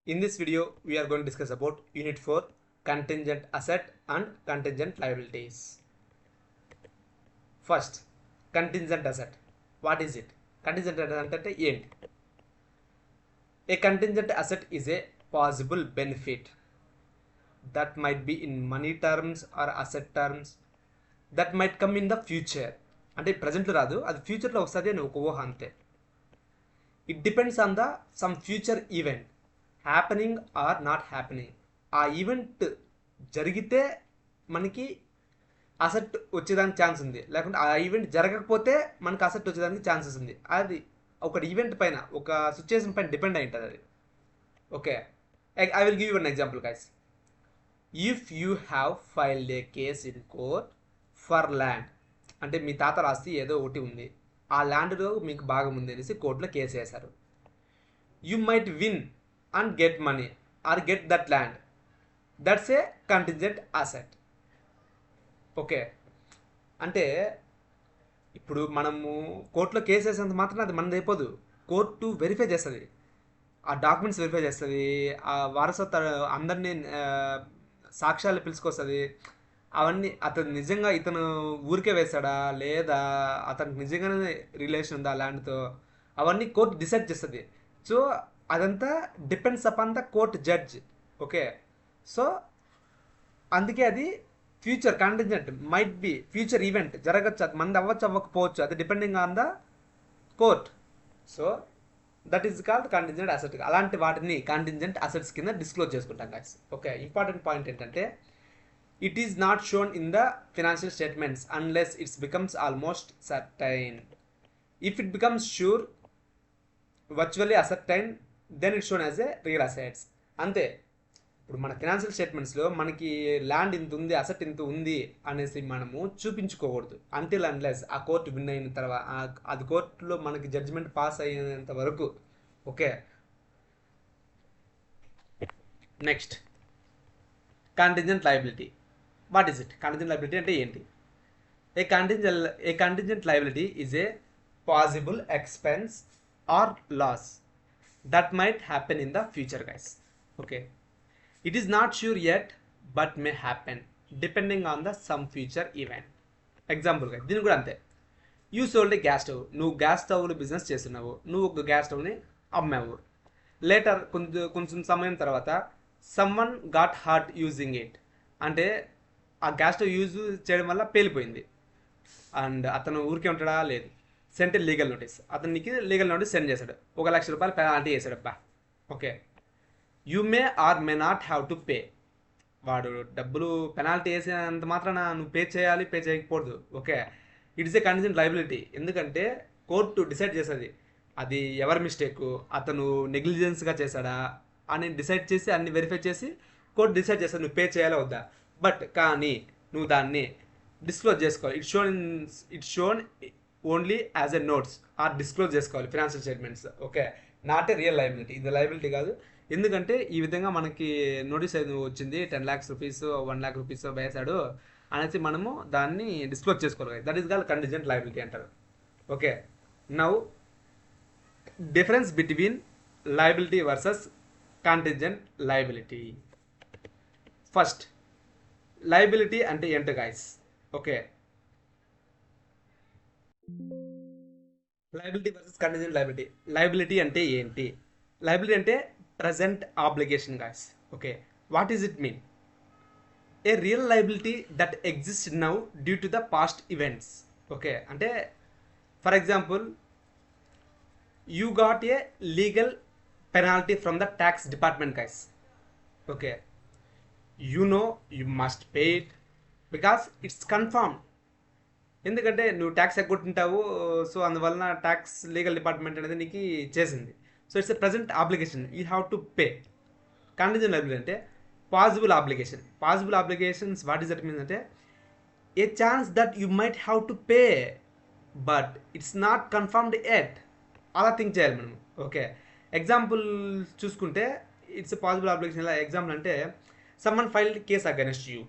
In this video, we are going to discuss about Unit 4 Contingent Asset and Contingent Liabilities. First, Contingent Asset. What is it? Contingent asset అంటే ఏంటి? A contingent asset is a possible benefit that might be in money terms or asset terms that might come in the future. అంటే ప్రజెంట్లో రాదు, అది ఫ్యూచర్లో వస్తుంది అని ఒక ఊహ అంతే. It depends on the some future event happening or not happening. ఆ ఈవెంట్ జరిగితే మనకి అసెట్ వచ్చేదానికి ఛాన్స్ ఉంది, లేకుంటే ఆ ఈవెంట్ జరగకపోతే మనకి అసెట్ వచ్చేదానికి ఛాన్సెస్ ఉంది. అది ఒక ఈవెంట్ పైన, ఒక సిచ్యుయేషన్ పైన డిపెండ్ అయి ఉంటుంది అది. Okay, I will give you an example guys. If you have filed A case in court for land, అంటే మీ తాత రాసి ఏదో ఒకటి ఉంది, ఆ ల్యాండ్లో మీకు భాగం ఉంది అనేసి కోర్టులో కేసు వేశారు. You might win and get money are get that land. That's a contingent asset. Okay, అంటే ఇప్పుడు మనము కోర్టులో కేసు వేసేంత మాత్రం అది మనది అయిపోదు. కోర్టు వెరిఫై చేస్తుంది, ఆ డాక్యుమెంట్స్ వెరిఫై చేస్తుంది, ఆ వారసత్వ అందరినీ సాక్ష్యాలు పిలుచుకొస్తుంది. అవన్నీ అతను నిజంగా ఇతను ఊరికే వేశాడా లేదా అతనికి నిజంగానే రిలేషన్ ఉందా ల్యాండ్తో, అవన్నీ కోర్టు డిసైడ్ చేస్తుంది. సో అదంతా depends upon the court judge. Okay, so అందుకే అది future contingent, might be future event జరగచ్చు, అది మంది అవ్వచ్చు అవ్వకపోవచ్చు, అది depending on the court. So that is called contingent asset. అలాంటి వాటిని కంటింజెంట్ అసెట్స్ కింద డిస్క్లోజ్ చేసుకుంటాం గైస్. ఓకే, ఇంపార్టెంట్ పాయింట్ ఏంటంటే it is not shown in the financial statements unless it becomes almost certain. If it becomes sure, virtually certain, then it's shown as a real assets. అంతే. ఇప్పుడు మన financial స్టేట్మెంట్స్లో మనకి land ఇంత ఉంది, asset ఇంత ఉంది అనేసి మనము చూపించుకోకూడదు అంటిల్ అన్లెస్ ఆ కోర్టు విన్ అయిన తర్వాత, అది కోర్టులో మనకి జడ్జిమెంట్ పాస్ అయినంత వరకు. Okay, next contingent liability. What is it? Contingent liability అంటే ఏంటి? A contingent liability is a possible expense or loss that might happen in the future guys. Okay, it is not sure yet but may happen depending on the some future event. Example guys, దీని కూడా అంతే. You sold a gas stove. నువ్వు gas స్టవ్లు business చేస్తున్నావు, నువ్వు ఒక gas స్టవ్ని అమ్మావు. Later కొంచెం సమయం తర్వాత someone got heart using it, అంటే ఆ గ్యాస్ స్టవ్ యూజ్ చేయడం వల్ల పేలిపోయింది అండ్ అతను ఊరికే ఉంటాడా? లేదు. సెంట్ లీగల్ నోటీస్, అతనికి లీగల్ నోటీస్ సెండ్ చేశాడు, 1,00,000 రూపాయలు పెనాల్టీ వేసాడు అబ్బా. Okay, you may or may not have to pay. వాడు డబ్బులు పెనాల్టీ వేసినంత మాత్రాన నువ్వు పే చేయాలి, పే చేయకపోదు. Okay, it is a contingent liability. ఎందుకంటే కోర్టు డిసైడ్ చేసేది అది ఎవరి మిస్టేక్, అతను నెగ్లిజెన్స్గా చేశాడా అని డిసైడ్ చేసి అన్ని వెరిఫై చేసి కోర్టు డిసైడ్ చేస్తుంది నువ్వు పే చేయాలా వద్దా. బట్ కానీ నువ్వు దాన్ని డిస్క్లోజ్ చేసుకోవాలి. It's shown only as a notes or disclose చేసుకోవాలి financial statements. Okay, not a real liability. ఇది లయబిలిటీ కాదు. ఎందుకంటే ఈ విధంగా మనకి నోటీస్ అయితే వచ్చింది, 10 lakhs రూపీస్ 1 lakh రూపీస్ వేసాడు అనేసి మనము దాన్ని డిస్క్లోజ్ చేసుకోవాలి. That is called contingent liability అంటారు. Okay, now difference between liability versus contingent liability. First, liability అంటే ఏంటో guys. Okay, liability versus contingent liability. Liability అంటే ఏంటి? లయబిలిటీ అంటే present obligation guys. Okay, what is it mean? A real liability that exist now due to the past events. Okay, అంటే for example you got a legal penalty from the tax department guys. Okay, you know you must pay it because it's confirmed. ఎందుకంటే నువ్వు tax ఎగ్గొట్టింటావు, so అందువలన tax legal department అనేది నీకు చేసింది. So it's a present obligation, you have to pay. Contingent liability అంటే possible obligation. Possible obligations what is that means అంటే a chance that you might have to pay but it's not confirmed yet. అలా think చేయాలి మనం. Okay, example చూసుకుంటే it's a possible obligation. ఎలా example అంటే someone filed case against you.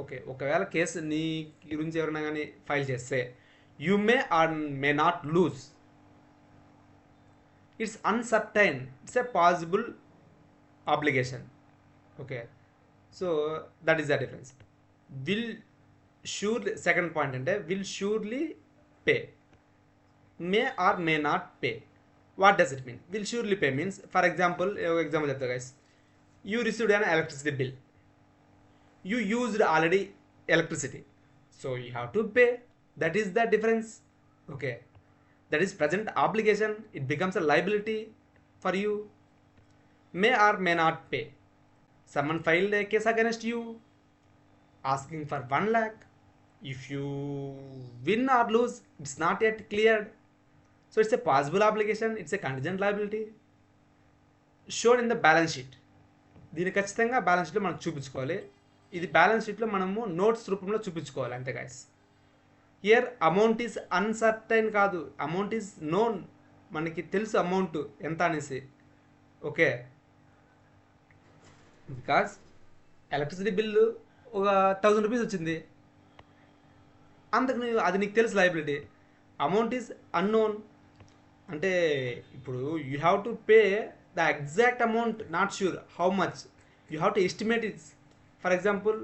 Okay, ఒకవేళ case నీ గురించి ఎవరైనా కానీ ఫైల్ చేస్తే you may or may not lose. It's uncertain, it's a possible obligation. Okay, so that is the difference. Will surely, second point అంటే will surely pay, may or may not pay. What does it mean? Will surely pay means, for example, example చెప్తా guys, you received an electricity bill, you used already electricity, so you have to pay. That is the difference. Okay, that is present obligation, it becomes a liability for you. May or may not pay, someone filed a case against you asking for 1 lakh. If you win or lose, it's not yet cleared, so it's a possible obligation, it's a contingent liability shown in the balance sheet. దీన్ని ఖచ్చితంగా balance షీట్లో మనం చూపించుకోవాలి. ఇది balance షీట్లో మనము notes రూపంలో చూపించుకోవాలి అంతే guys. Here amount is uncertain కాదు, అమౌంట్ ఈజ్ నోన్, మనకి తెలుసు అమౌంట్ ఎంత అనేసి. ఓకే, బికాస్ ఎలక్ట్రిసిటీ బిల్లు ఒక 1000 రూపీస్ వచ్చింది, అందుకు అది నీకు తెలుసు లయబిలిటీ. అమౌంట్ ఈజ్ అన్నోన్ అంటే ఇప్పుడు you have to pay the exact amount, not sure how much, you have to estimate it's. For example,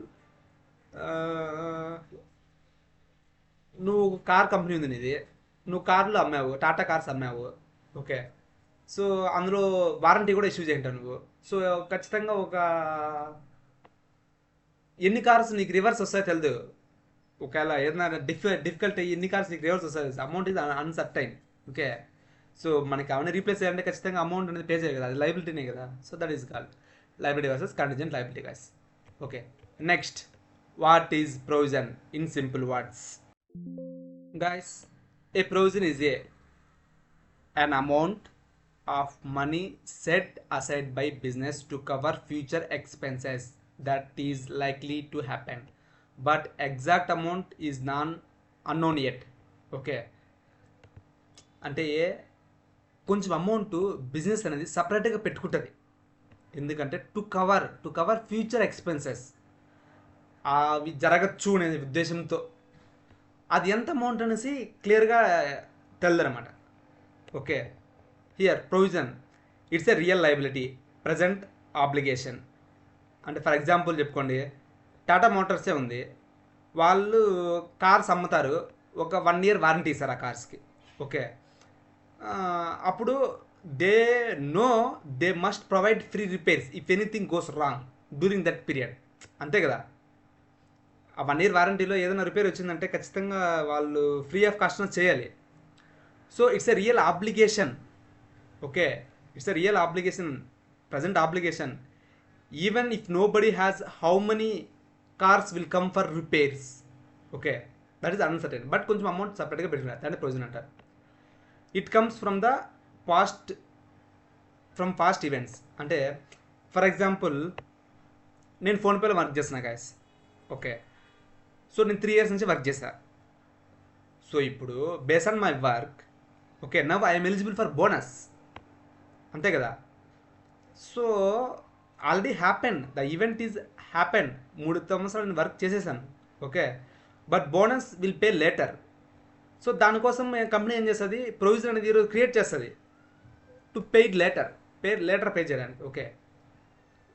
నువ్వు కార్ కంపెనీ ఉంది నీది, నువ్వు కార్లు అమ్మావు, టాటా కార్స్ అమ్మావు. ఓకే, సో అందులో వారంటీ కూడా ఇష్యూ చేయంటావు నువ్వు. సో ఖచ్చితంగా ఒక ఎన్ని కార్స్ నీకు రివర్స్ వస్తాయో తెలియదు. ఒకవేళ ఏదైనా డిఫికల్ట్ ఎన్ని కార్స్ నీకు రివర్స్ వస్తుంది, అమౌంట్ ఇది అన్సర్టైన్. ఓకే, సో మనకి అవన్నీ రీప్లేస్ చేయాలంటే ఖచ్చితంగా అమౌంట్ అనేది పే చేయాలి కదా, అది లైబిలిటీనే కదా. So that is called liability versus contingent liability guys. Okay, next, what is provision in simple words guys? A provision is an amount of money set aside by business to cover future expenses that is likely to happen, but exact amount is unknown yet. Okay, అంటే కొంచెం amount business అనేది సపరేట్గా పెట్టుకుంటుంది, ఎందుకంటే to cover future expenses, అవి జరగచ్చు అనే ఉద్దేశంతో. అది ఎంత అమౌంట్ అనేసి క్లియర్గా తెలదనమాట. Okay, here provision, it's a real liability, present obligation. అంటే ఫర్ ఎగ్జాంపుల్ చెప్పుకోండి, టాటా మోటార్సే ఉంది, వాళ్ళు కార్స్ అమ్ముతారు, ఒక 1 year వారంటీ ఇస్తారు ఆ కార్స్కి. ఓకే, అప్పుడు they know they must provide free repairs if anything goes wrong during that period. అంతే కదా, ఆ 1 year వారంటీలో ఏదైనా రిపేర్ వచ్చిందంటే ఖచ్చితంగా వాళ్ళు ఫ్రీ ఆఫ్ కాస్ట్ చేయాలి. So it's a real obligation. Okay, it's a real obligation, present obligation. Even if nobody has how many cars will come for repairs. Okay, that is uncertain, but కొంచెం amount సపరేట్గా పెట్టుకున్నారు, దాన్ని provision అంటారు. It comes from the past events. అంటే for example, నేను ఫోన్పేలో work చేస్తున్నా guys. Okay, so నేను 3 years నుంచి వర్క్ చేశా. సో ఇప్పుడు base on my work, okay, now I'm eligible for bonus, అంతే కదా. So already happen, the event is happen, 3 సంవత్సరాలు నేను వర్క్ చేసేసాను. Okay, but bonus will pay later. So దానికోసం కంపెనీ ఏం చేస్తుంది, ప్రొవిజన్ అనేది ఈరోజు క్రియేట్ చేస్తుంది టు పెయిడ్ లేటర్ పే చేయడానికి. Okay,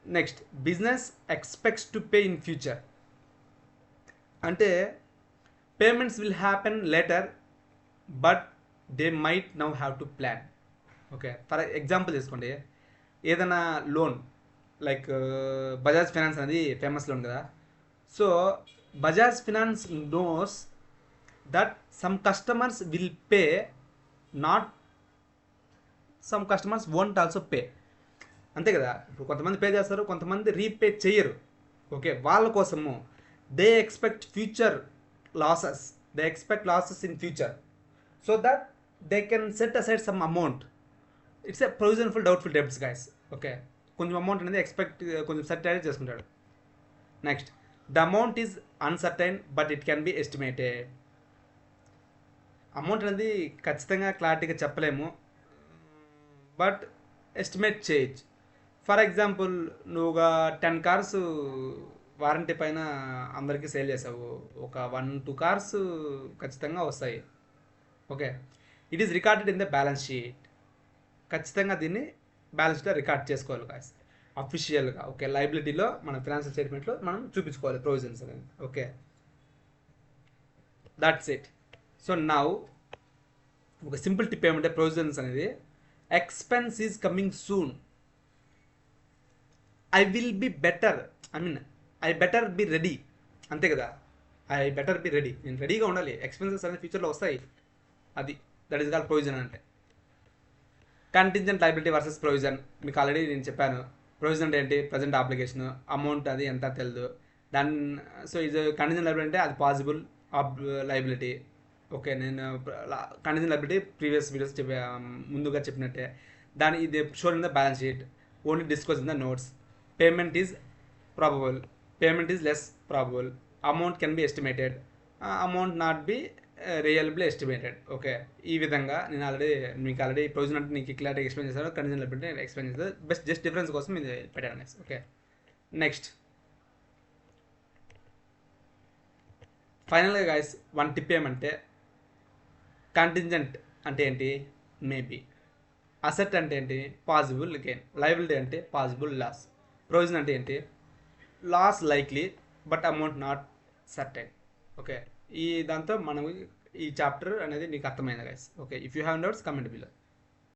next, business expects to pay in future. అంటే payments will happen later, but they might now have to plan. Okay, for example తీసుకోండి, ఏదైనా లోన్ లైక్ బజాజ్ ఫైనాన్స్ అనేది famous loan కదా. So Bajaj finance knows that some customers will pay, not some customers won't also pay. అంతే కదా, ఇప్పుడు కొంతమంది pay చేస్తారు, కొంతమంది రీపే చేయరు. ఓకే, వాళ్ళ కోసము they expect future losses, in future, so that they can set aside some amount. It's a provision full doubtful debts guys. Okay, కొంచెం అమౌంట్ అనేది కొంచెం సెట్ అనేది చేసుకుంటాడు. Next, the amount is uncertain but it can be estimated. Amount అనేది ఖచ్చితంగా క్లారిటీగా చెప్పలేము, but estimate చేయొచ్చు. ఫర్ ఎగ్జాంపుల్, నువ్వు ఒక 10 cars వారంటీ పైన అందరికీ సేల్ చేసావు, ఒక 1-2 cars ఖచ్చితంగా వస్తాయి. Okay, it is recorded in the balance sheet. ఖచ్చితంగా దీన్ని బ్యాలెన్స్ షీట్లో రికార్డ్ చేసుకోవాలి గాయస్. అఫీషియల్గా ఓకే లైబిలిటీలో మన ఫినాన్షియల్ స్టేట్మెంట్లో మనం చూపించుకోవాలి ప్రొవిజన్స్ అనేది okay that's it. So now ఒక సింపుల్ టిప్ ఏమంటే ప్రొవిజన్స్ అనేది expense is coming soon, I will be better, I better be ready, అంతే కదా, ఐ బెటర్ బి రెడీ, నేను రెడీగా ఉండాలి, ఎక్స్పెన్సెస్ అనేది ఫ్యూచర్లో వస్తాయి, అది దట్ ఈస్ కాల్ ప్రొవిజన్ అంటే. కంటింజెంట్ లైబిలిటీ వర్సెస్ ప్రొవిజన్ మీకు ఆల్రెడీ నేను చెప్పాను. ప్రొవిజన్ అంటే ఏంటి, ప్రజెంట్ అప్లికేషన్ అమౌంట్ అది ఎంత తెలియదు దాని. సో ఇది కంటింజెంట్ లైబిలిటీ అంటే అది పాసిబుల్ లైబిలిటీ. ఓకే నేను కంటింజెంట్ లైబిలిటీ ప్రీవియస్ వీడియోస్ ముందుగా చెప్పినట్టే. దాని ఇది shore in the balance sheet, only discuss in the notes. Payment is probable, payment is less probable, amount can be estimated, amount not be reliable estimated. Okay ఈ విధంగా నేను మీకు already provision అంటే నీకు క్లారిటీ ఎక్స్ప్లెయిన్ చేశాను, condition liability నేను explain చేస్తాను, just difference కోసం ఇది పెట్టాను నెక్స్ట్. ఓకే నెక్స్ట్ ఫైనల్గా గైస్ వన్ టిప్ ఏమంటే కంటింజెంట్ అంటే ఏంటి, మేబీ. అసెట్ అంటే ఏంటి, పాసిబుల్ గెయిన్. లయబిలిటీ అంటే పాసిబుల్ లాస్. ప్రొవిజన్ అంటే ఏంటి, loss likely but amount not certain. Okay ఈ దాంతో మనం ఈ చాప్టర్ అనేది నీకు అర్థమైంది guys. Okay if you have doubts comment below.